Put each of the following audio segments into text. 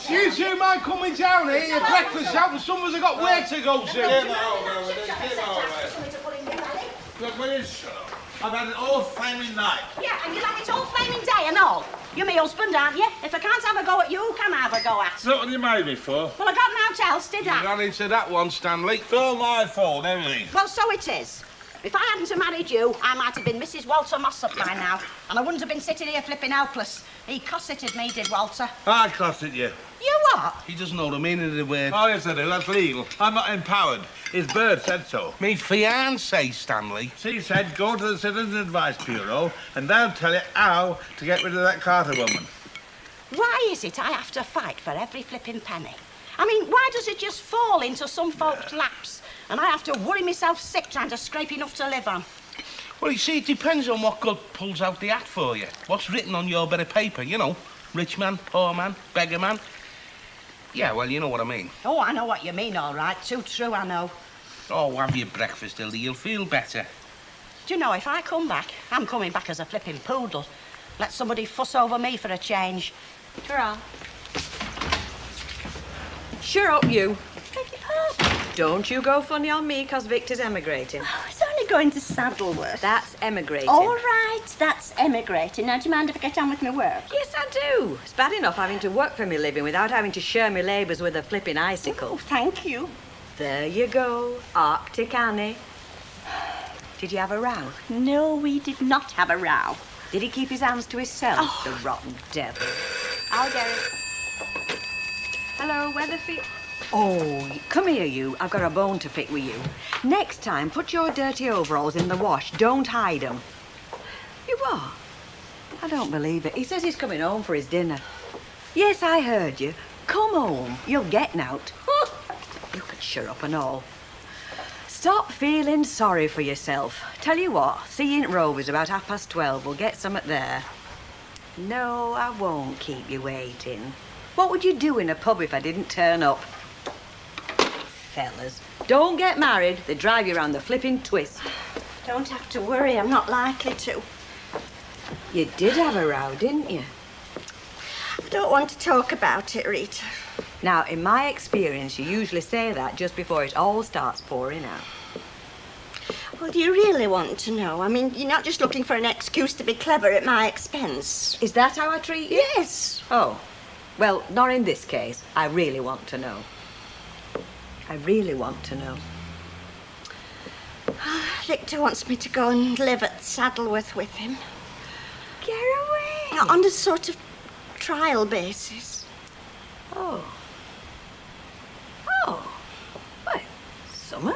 You two mind coming down here? Your breakfast out and some of us have got where to go to. Look, will you shut up? I've had it all flaming night. Yeah, and you'll have it all flaming day and all. You're my husband, aren't you? If I can't have a go at you, who can I have a go at? So what did you marry me for? Well, I got naught else, did I? You ran into that one, Stanley. It's all my fault, everything. Well, so it is. If I hadn't have married you, I might have been Mrs. Walter Mossop by now. And I wouldn't have been sitting here flipping helpless. He cosseted me, did Walter. I costed you. You what? He doesn't know the meaning of the word. Oh, yes, I do. That's legal. I'm not empowered. His bird said so. Me fiancé, Stanley. She said go to the Citizens Advice Bureau and they'll tell you how to get rid of that Carter woman. Why is it I have to fight for every flipping penny? I mean, why does it just fall into some folks' laps and I have to worry myself sick trying to scrape enough to live on? Well, you see, it depends on what God pulls out the hat for you. What's written on your bit of paper, you know. Rich man, poor man, beggar man. Yeah, well, you know what I mean. Oh, I know what you mean, all right. Too true, I know. Oh, have your breakfast, Hildy. You'll feel better. Do you know, if I come back, I'm coming back as a flipping poodle. Let somebody fuss over me for a change. Ta-ra. Sure up, you. Beg your pardon? Don't you go funny on me, 'cause Victor's emigrating. Oh, it's only going to Saddleworth. That's emigrating. All right, that's emigrating. Now, do you mind if I get on with my work? Yes, I do. It's bad enough having to work for me living without having to share my labours with a flipping icicle. Oh, thank you. There you go, Arctic Annie. Did you have a row? No, we did not have a row. Did he keep his hands to himself, Oh. the rotten devil? I'll get it. Hello, Weatherfield. Oh, come here, you. I've got a bone to pick with you. Next time, put your dirty overalls in the wash. Don't hide them. You what? I don't believe it. He says he's coming home for his dinner. Yes, I heard you. Come home. You'll get out. You could shut up and all. Stop feeling sorry for yourself. Tell you what, see you in Rovers about 12:30. We'll get some at there. No, I won't keep you waiting. What would you do in a pub if I didn't turn up? Fellas, don't get married. They drive you around the flipping twist. Don't have to worry, I'm not likely to. You did have a row, didn't you? I don't want to talk about it, Rita. Now, in my experience, you usually say that just before it all starts pouring out. Well, do you really want to know? I mean, you're not just looking for an excuse to be clever at my expense. Is that how I treat you? Yes. Oh, well, not in this case. I really want to know. I really want to know. Victor wants me to go and live at Saddleworth with him. Get away. On a sort of trial basis. Oh. Oh. What? Summer?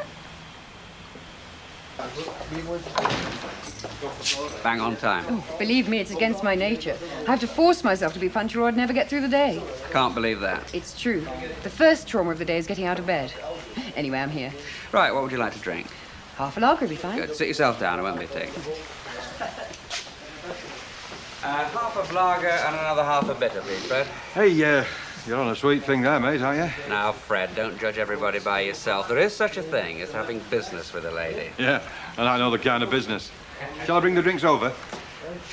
Bang on time. Oh, believe me, it's against my nature. I have to force myself to be punctual or I'd never get through the day. Can't believe that. It's true. The first trauma of the day is getting out of bed. Anyway, I'm here. Right, what would you like to drink? Half a lager would be fine. Good. Sit yourself down, it won't be a tick. Half a lager and another half a bitter, please, Fred. Hey, you're on a sweet thing there, mate, aren't you? Now, Fred, don't judge everybody by yourself. There is such a thing as having business with a lady. Yeah, and I know the kind of business. Shall I bring the drinks over?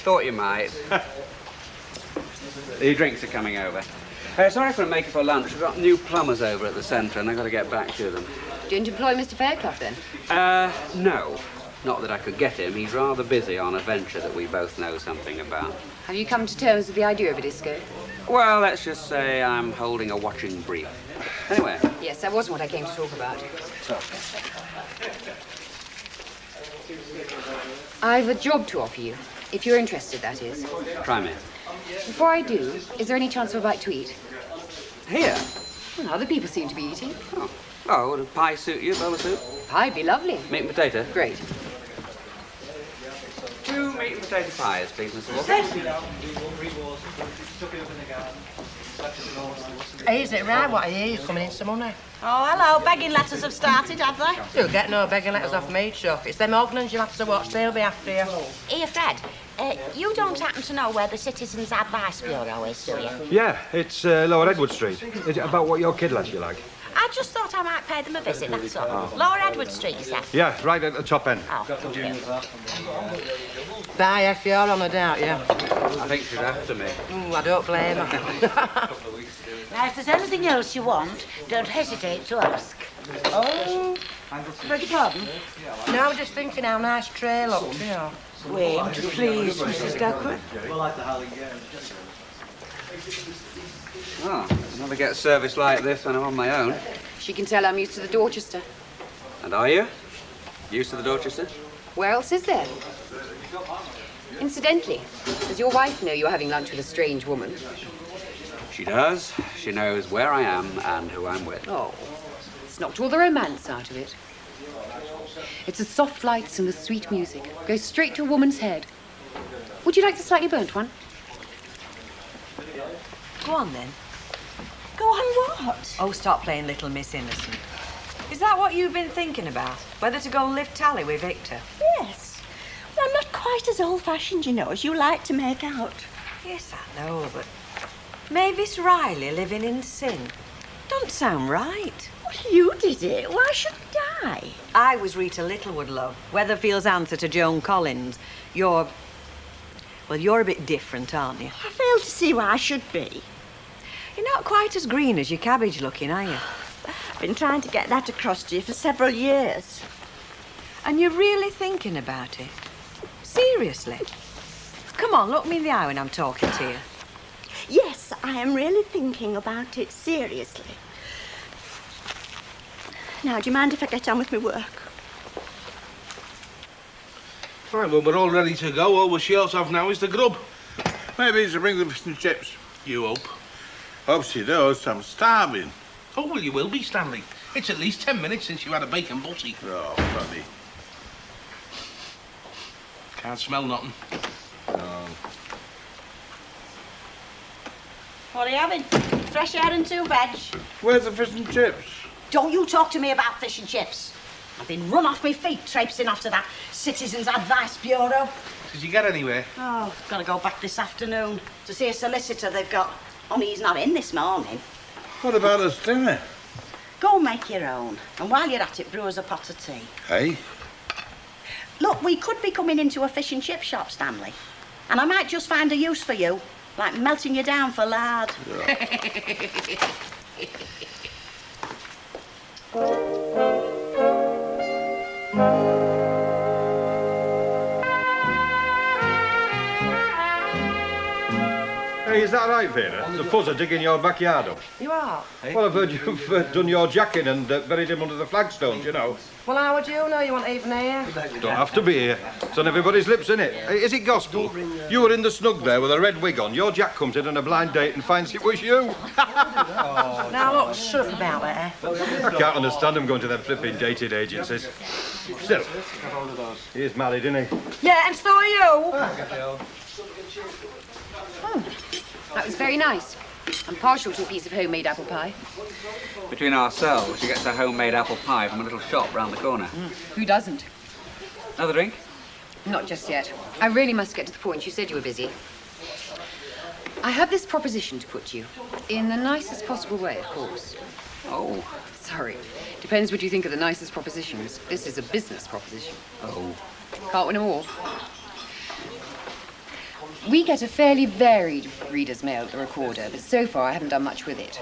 Thought you might. The drinks are coming over. Sorry for making for lunch. We've got new plumbers over at the centre and I've got to get back to them. Don't employ Mr. Fairclough, then? No. Not that I could get him. He's rather busy on a venture that we both know something about. Have you come to terms with the idea of a disco? Well, let's just say I'm holding a watching brief. Anyway. Yes, that wasn't what I came to talk about. So. I've a job to offer you. If you're interested, that is. Try me. Before I do, is there any chance of a bite to eat? Here? Well, other people seem to be eating. Oh, would a pie suit you, bowl of soup? Pie'd be lovely. Meat and potato? Great. 2 meat and potato pies, please, Mr. Walker. Hey, is it right what I hear? You're coming in some money. Oh, hello. Begging letters have started, have they? You'll get no begging letters off me, Chuck. It's them Ognans you'll have to watch. They'll be after you. Here, Fred, you don't happen to know where the Citizens Advice Bureau is, do you? Yeah, it's Lower Edward Street. Is it about what your kid left you like? I just thought I might pay them a visit, that's all. Lower Edward Street, you said? Yeah, right at the top end. Oh, thank you. Bye, if you're on a doubt, yeah. I think she's after me. Ooh, I don't blame her. Now, if there's anything else you want, don't hesitate to ask. Oh, Beg your pardon? no, I was just thinking how nice Trey looks, you know. Wait, please, Mrs. Duckworth. Oh, I never get service like this when I'm on my own. She can tell I'm used to the Dorchester. And are you? Used to the Dorchester? Where else is there? Incidentally, does your wife know you're having lunch with a strange woman? She does. She knows where I am and who I'm with. Oh, it's knocked all the romance out of it. It's the soft lights and the sweet music. Goes straight to a woman's head. Would you like the slightly burnt one? Go on, then. Go on what? Oh, stop playing Little Miss Innocent. Is that what you've been thinking about? Whether to go live tally with Victor? Yes. Well, I'm not quite as old-fashioned, you know, as you like to make out. Yes, I know, but Mavis Riley living in sin. Don't sound right. Well, you did it. Why shouldn't I? I was Rita Littlewood, love. Weatherfield's answer to Joan Collins. Well, you're a bit different, aren't you? I fail to see why I should be. You're not quite as green as your cabbage looking, are you? I've been trying to get that across to you for several years. And you're really thinking about it? Seriously? Come on, look me in the eye when I'm talking to you. Yes, I am really thinking about it seriously. Now, do you mind if I get on with my work? Right, well, we're all ready to go. All we short of now is the grub. Maybe he's to bring the fish and chips. You hope. Hope she does. I'm starving. Oh, well, you will be, Stanley. It's at least 10 minutes since you had a bacon butty. Oh, funny. Can't smell nothing. No. What are you having? Fresh air and 2 veg. Where's the fish and chips? Don't you talk to me about fish and chips. I've been run off my feet traipsing after that Citizens Advice Bureau. Did you get anywhere? Oh, got to go back this afternoon to see a solicitor they've got. Only he's not in this morning. What about us dinner? Go make your own. And while you're at it, brew us a pot of tea. Hey? Look, we could be coming into a fish and chip shop, Stanley. And I might just find a use for you, like melting you down for lard. Yeah. Hey, is that right, Vera? The fuzz are digging your backyard up. You are? Well, I've heard you've done your jacking and buried him under the flagstones, you know. Well, how would you know you weren't even here? Don't have to be here. It's on everybody's lips, isn't it? Hey, is it gospel? You were in the snug there with a red wig on. Your Jack comes in on a blind date and finds it was you. Now, look, shut up about that, eh? I can't understand them going to them flipping dating agencies. Still, he is married, isn't he? Yeah, and so are you. That was very nice. I'm partial to a piece of homemade apple pie. Between ourselves, she gets a homemade apple pie from a little shop round the corner. Who doesn't? Another drink? Not just yet. I really must get to the point. You said you were busy. I have this proposition to put to you. In the nicest possible way, of course. Oh. Sorry. Depends what you think of the nicest propositions. This is a business proposition. Oh. Can't win them all. We get a fairly varied reader's mail at the Recorder, but so far I haven't done much with it.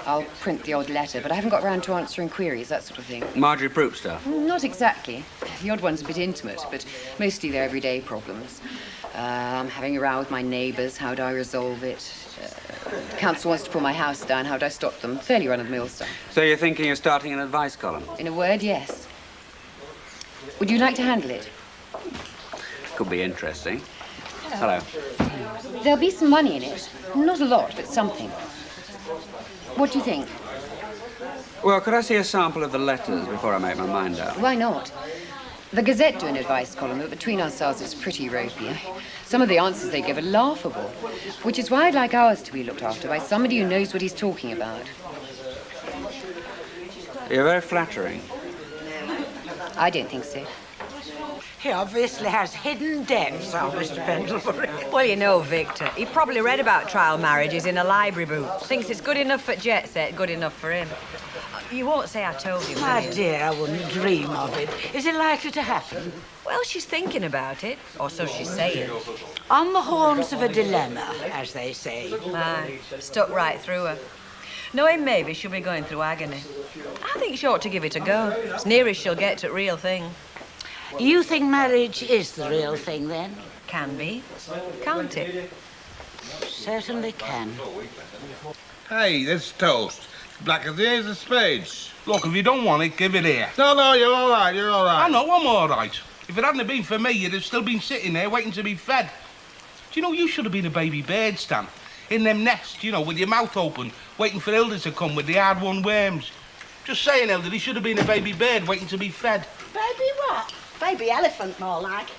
I'll print the odd letter, but I haven't got round to answering queries, that sort of thing. Marjorie Proop stuff? Not exactly. The odd one's a bit intimate, but mostly they're everyday problems. I'm having a row with my neighbours. How do I resolve it? The council wants to pull my house down. How do I stop them? Fairly run-of-the-mill stuff. So you're thinking of starting an advice column? In a word, yes. Would you like to handle it? Could be interesting. Hello. There'll be some money in it. Not a lot, but something. What do you think? Well, could I see a sample of the letters before I make my mind up? Why not? The Gazette do an advice column, but between ourselves it's pretty ropey. Some of the answers they give are laughable, which is why I'd like ours to be looked after by somebody who knows what he's talking about. You're very flattering. I don't think so. He obviously has hidden depths, oh, Mr. Pendlebury. Well, you know, Victor, he probably read about trial marriages in a library book. Thinks it's good enough for Jet Set, good enough for him. You won't say I told you, will My you? dear, I wouldn't dream of it. Is it likely to happen? Well, she's thinking about it, or so she's saying. On the horns of a dilemma, as they say. Aye, stuck right through her. Knowing maybe she'll be going through agony. I think she ought to give it a go. It's nearest she'll get to the real thing. You think marriage is the real thing, then? Can be. Can't it? Certainly can. Hey, this toast. Black as the ace of spades. Look, if you don't want it, give it here. No, you're all right, you're all right. I know, I'm all right. If it hadn't been for me, you'd have still been sitting there waiting to be fed. Do you know, you should have been a baby bird, Stan. In them nests, you know, with your mouth open, waiting for Hilda to come with the hard-won worms. Just saying, Hilda, he should have been a baby bird waiting to be fed. Baby what? Baby elephant, more like.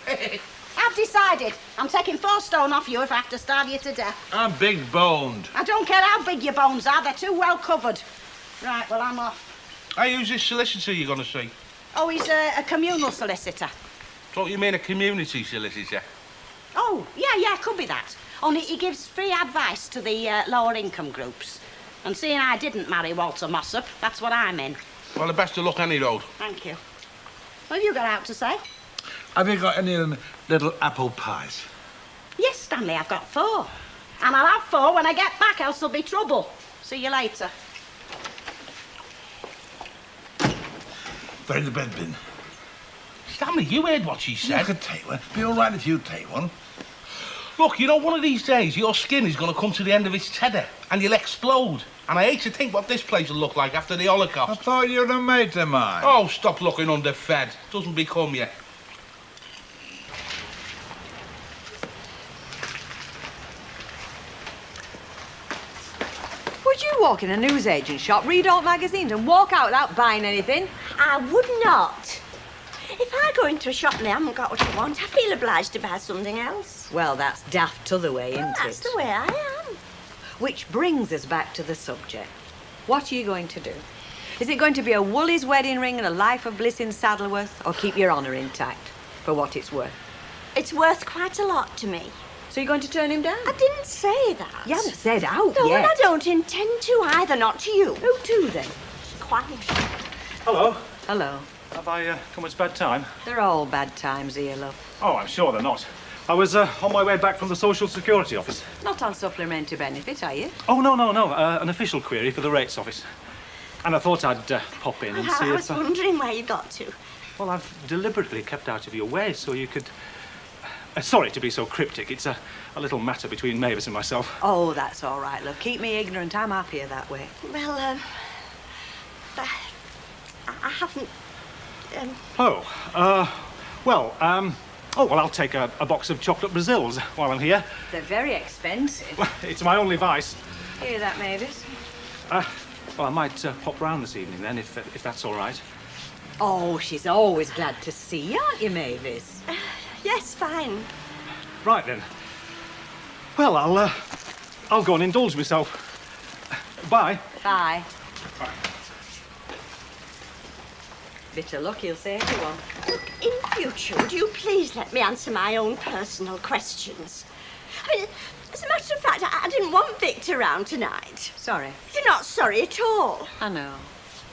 I've decided. I'm taking 4 stone off you if I have to starve you to death. I'm big-boned. I don't care how big your bones are, they're too well covered. Right, well, I'm off. Hey, who's this solicitor you're going to see? Oh, he's a communal solicitor. Thought you mean a community solicitor. Oh, yeah, could be that. Only he gives free advice to the lower income groups. And seeing I didn't marry Walter Mossop, that's what I'm in. Well, the best of luck any road. Thank you. What have you got out to say? Have you got any of them little apple pies? Yes, Stanley, I've got 4. And I'll have 4 when I get back, else there'll be trouble. See you later. They're in the bread bin. Stanley, you heard what she I said. could take one. Be all right if you take one. Look, you know, one of these days, your skin is going to come to the end of its tether and you'll explode. And I hate to think what this place will look like after the Holocaust. I thought you were a mate of mine. Oh, stop looking underfed. Doesn't become you. Would you walk in a newsagent shop, read old magazines and walk out without buying anything? I would not. If I go into a shop and I haven't got what I want, I feel obliged to buy something else. Well, that's daft t'other way, isn't it? That's the way I am. Which brings us back to the subject. What are you going to do? Is it going to be a Woolies wedding ring and a life of bliss in Saddleworth, or keep your honour intact, for what it's worth? It's worth quite a lot to me. So you're going to turn him down? I didn't say that. You haven't said out No, yet. and I don't intend to either, not to you. Who to, then? Quiet. Hello. Hello. Have I come at a bad time? They're all bad times here, love. Oh, I'm sure they're not. I was on my way back from the Social Security office. Not on supplementary benefit, are you? Oh, no. An official query for the rates office. And I thought I'd pop in and see I was if... wondering where you got to. Well, I've deliberately kept out of your way so you could... sorry to be so cryptic. It's a little matter between Mavis and myself. Oh, that's all right, love. Keep me ignorant. I'm happier that way. Well, I haven't... well, I'll take a box of chocolate Brazils while I'm here. They're very expensive. It's my only vice. Hear that, Mavis? Well, I might pop round this evening then, if that's all right. Oh, she's always glad to see you, aren't you, Mavis? Yes, fine. Right then. Well, I'll go and indulge myself. Bye. Bye. Bit of luck, he'll say everyone. Look, in future, would you please let me answer my own personal questions? I mean, as a matter of fact, I didn't want Victor round tonight. Sorry. You're not sorry at all. I know.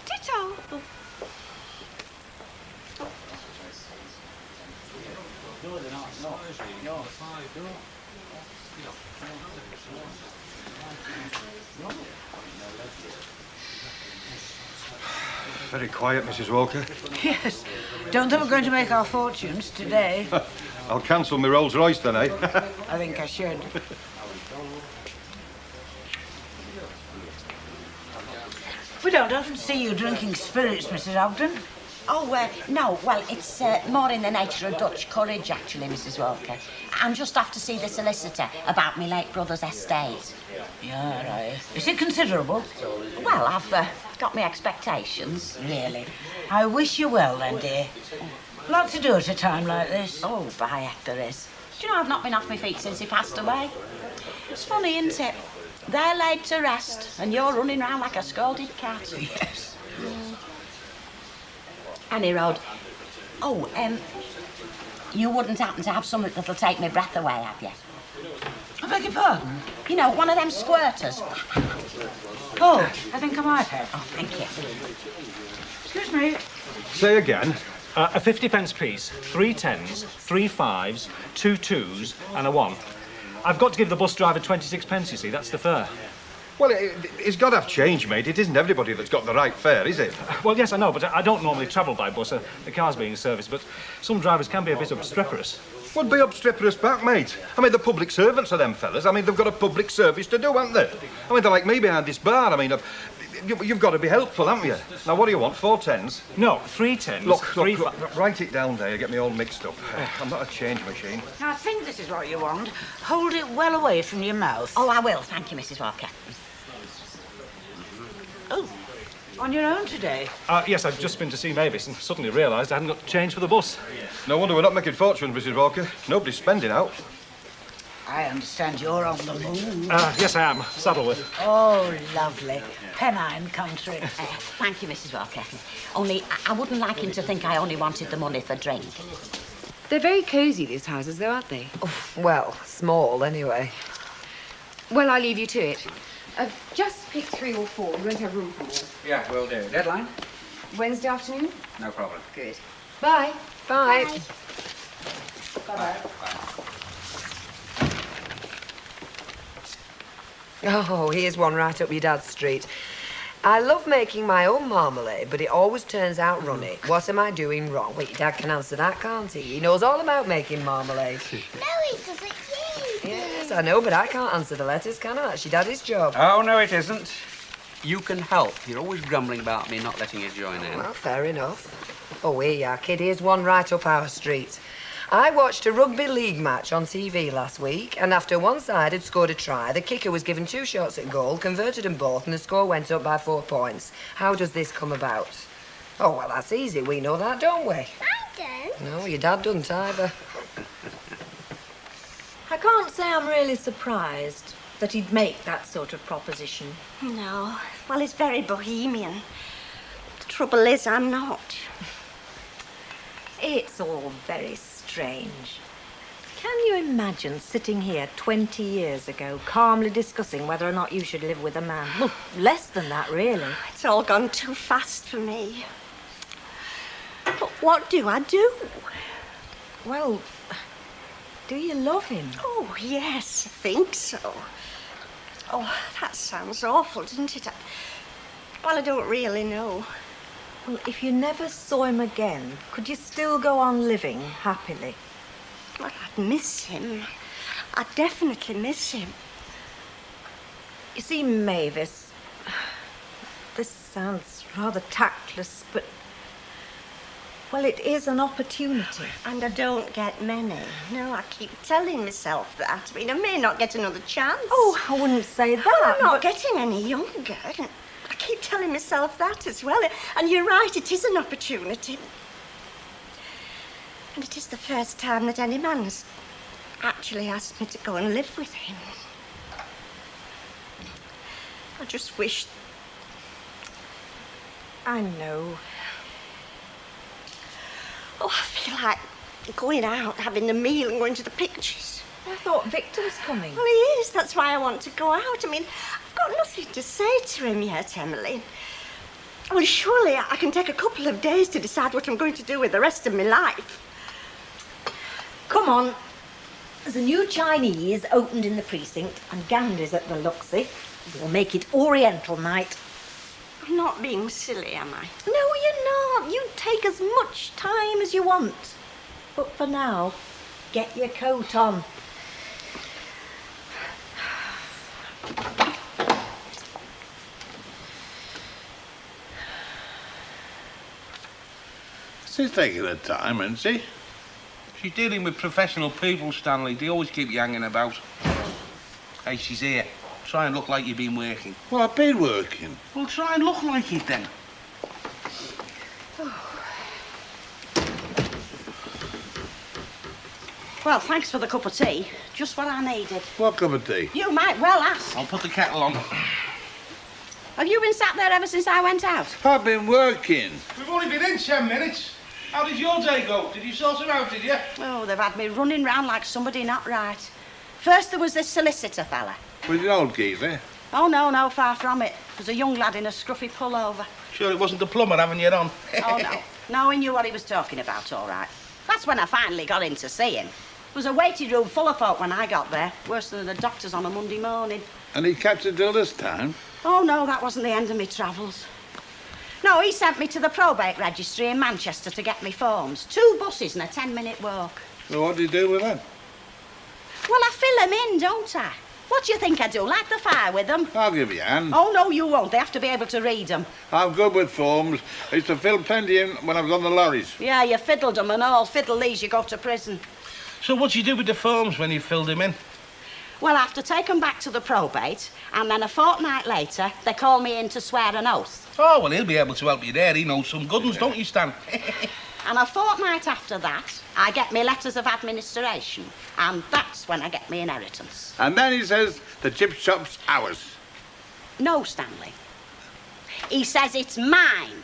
Ditto. Very quiet, Mrs. Walker. Yes. Don't think we're going to make our fortunes today. I'll cancel my Rolls Royce then, eh? I think I should. We don't often see you drinking spirits, Mrs. Ogden. Oh, no, well, it's more in the nature of Dutch courage, actually, Mrs. Walker. I'm just off to see the solicitor about my late brother's estate. Yeah, right. Is it considerable? Well, I've got my expectations. Really? I wish you well, then, dear. Lot to do at a time like this. Oh, by heck, there is. Do you know, I've not been off my feet since he passed away. It's funny, isn't it? They're laid to rest, and you're running round like a scalded cat. Yes. Annie Road. Oh, you wouldn't happen to have something that'll take my breath away, have you? I beg your pardon? You know, one of them squirters. Oh, I think I might have. Oh, thank you. Excuse me. Say again. A 50 pence piece, 3 10s, 3 5s, 2 2s, and a 1. I've got to give the bus driver 26 pence, you see, that's the fare. Well, he's got to have change, mate. It isn't everybody that's got the right fare, is it? Well, yes, I know, but I don't normally travel by bus. The car's being serviced, but some drivers can be a bit obstreperous. Well, be obstreperous back, mate. I mean, the public servants are them fellas. I mean, they've got a public service to do, haven't they? I mean, they're like me behind this bar. I mean, you've got to be helpful, haven't you? Now, what do you want, 4 10s? No, 3 10s. Look, write it down there. You get me all mixed up. I'm not a change machine. I think this is what you want. Hold it well away from your mouth. Oh, I will. Thank you, Mrs. Walker. Oh, on your own today? Yes, I've just been to see Mavis and suddenly realised I hadn't got change for the bus. No wonder we're not making fortunes, Mrs. Walker. Nobody's spending out. I understand you're on the move. Yes, I am. Saddleworth. Oh, lovely. Pennine country. Thank you, Mrs. Walker. Only, I wouldn't like him to think I only wanted the money for drink. They're very cosy, these houses, though, aren't they? Oh, well, small anyway. Well, I'll leave you to it. Just pick 3 or 4. We won't have room for more. Yeah, will do. Deadline? Wednesday afternoon? No problem. Good. Bye. Bye. Bye. Oh, here's one right up your dad's street. I love making my own marmalade, but it always turns out runny. What am I doing wrong? Well, your dad can answer that, can't he? He knows all about making marmalade. No, he doesn't. Yes, I know, but I can't answer the letters, can I? That's your daddy's job. Oh, no, it isn't. You can help. You're always grumbling about me not letting you join in. Well, fair enough. Oh, here you are, kid. Here's one right up our street. I watched a rugby league match on TV last week, and after one side had scored a try, the kicker was given 2 shots at goal, converted them both, and the score went up by 4 points. How does this come about? Oh, well, that's easy. We know that, don't we? I don't. No, your dad doesn't either. I can't say I'm really surprised that he'd make that sort of proposition. No. Well, it's very bohemian. The trouble is, I'm not. It's all very strange. Can you imagine sitting here 20 years ago, calmly discussing whether or not you should live with a man? Well, less than that, really. It's all gone too fast for me. But what do I do? Well, do you love him? Oh, yes, I think so. Oh, that sounds awful, doesn't it? Well, I don't really know. Well, if you never saw him again, could you still go on living happily? Well, I'd miss him. I'd definitely miss him. You see, Mavis, this sounds rather tactless, but, well, it is an opportunity. And I don't get many. No, I keep telling myself that. I mean, I may not get another chance. Oh, I wouldn't say that. Well, I'm not getting any younger. I keep telling myself that as well. And you're right, it is an opportunity. And it is the first time that any man has actually asked me to go and live with him. I just wish... I know. Oh, I feel like going out, having a meal and going to the pictures. I thought Victor was coming. Well, he is. That's why I want to go out. I mean, I've got nothing to say to him yet, Emily. Well, surely I can take a couple of days to decide what I'm going to do with the rest of my life. Come on. There's a new Chinese opened in the precinct and Gandhi's at the Luxy. We'll make it Oriental night. I'm not being silly, am I? No, you're not. You take as much time as you want. But for now, get your coat on. She's taking her time, isn't she? She's dealing with professional people, Stanley. They always keep you hanging about. Hey, she's here. Try and look like you've been working. Well, I've been working. Well, try and look like it then. Well, thanks for the cup of tea. Just what I needed. What cup of tea? You might well ask. I'll put the kettle on. Have you been sat there ever since I went out? I've been working. We've only been in 10 minutes. How did your day go? Did you sort her out, did you? Oh, they've had me running round like somebody not right. First there was this solicitor fella. Was it an old geezer? Oh, no, far from it. It was a young lad in a scruffy pullover. Sure it wasn't the plumber having you on? Oh, no. No, he knew what he was talking about, all right. That's when I finally got in to see him. There was a waiting room full of folk when I got there, worse than the doctors on a Monday morning. And he captured Dilda's town? Oh, no, that wasn't the end of me travels. No, he sent me to the probate registry in Manchester to get me forms. 2 buses and a 10-minute walk. So what do you do with them? Well, I fill them in, don't I? What do you think I do? Light the fire with them? I'll give you a hand. Oh, no, you won't. They have to be able to read them. I'm good with forms. I used to fill plenty in when I was on the lorries. Yeah, you fiddled them and all. Fiddle these, you go to prison. So what do you do with the forms when you filled them in? Well, I have to take them back to the probate, and then a fortnight later, they call me in to swear an oath. Oh, well, he'll be able to help you there. He knows some good ones, don't you, Stan? And a fortnight after that, I get me letters of administration, and that's when I get me inheritance. And then he says the chip shop's ours. No, Stanley. He says it's mine.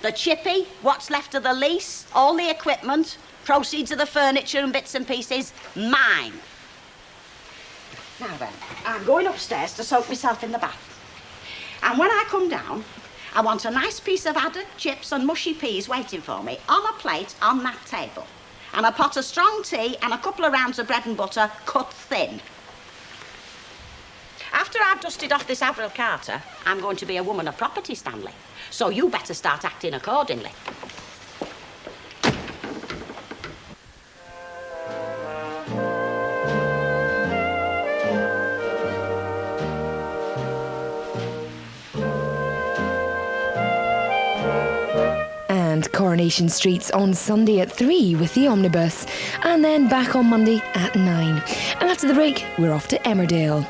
The chippy, what's left of the lease, all the equipment, proceeds of the furniture and bits and pieces, mine. Now then, I'm going upstairs to soak myself in the bath. And when I come down, I want a nice piece of haddock, chips and mushy peas waiting for me on a plate on that table. And a pot of strong tea and a couple of rounds of bread and butter cut thin. After I've dusted off this Avril Carter, I'm going to be a woman of property, Stanley. So you better start acting accordingly. And Coronation Street's on Sunday at 3 with the omnibus, and then back on Monday at 9. And after the break, we're off to Emmerdale.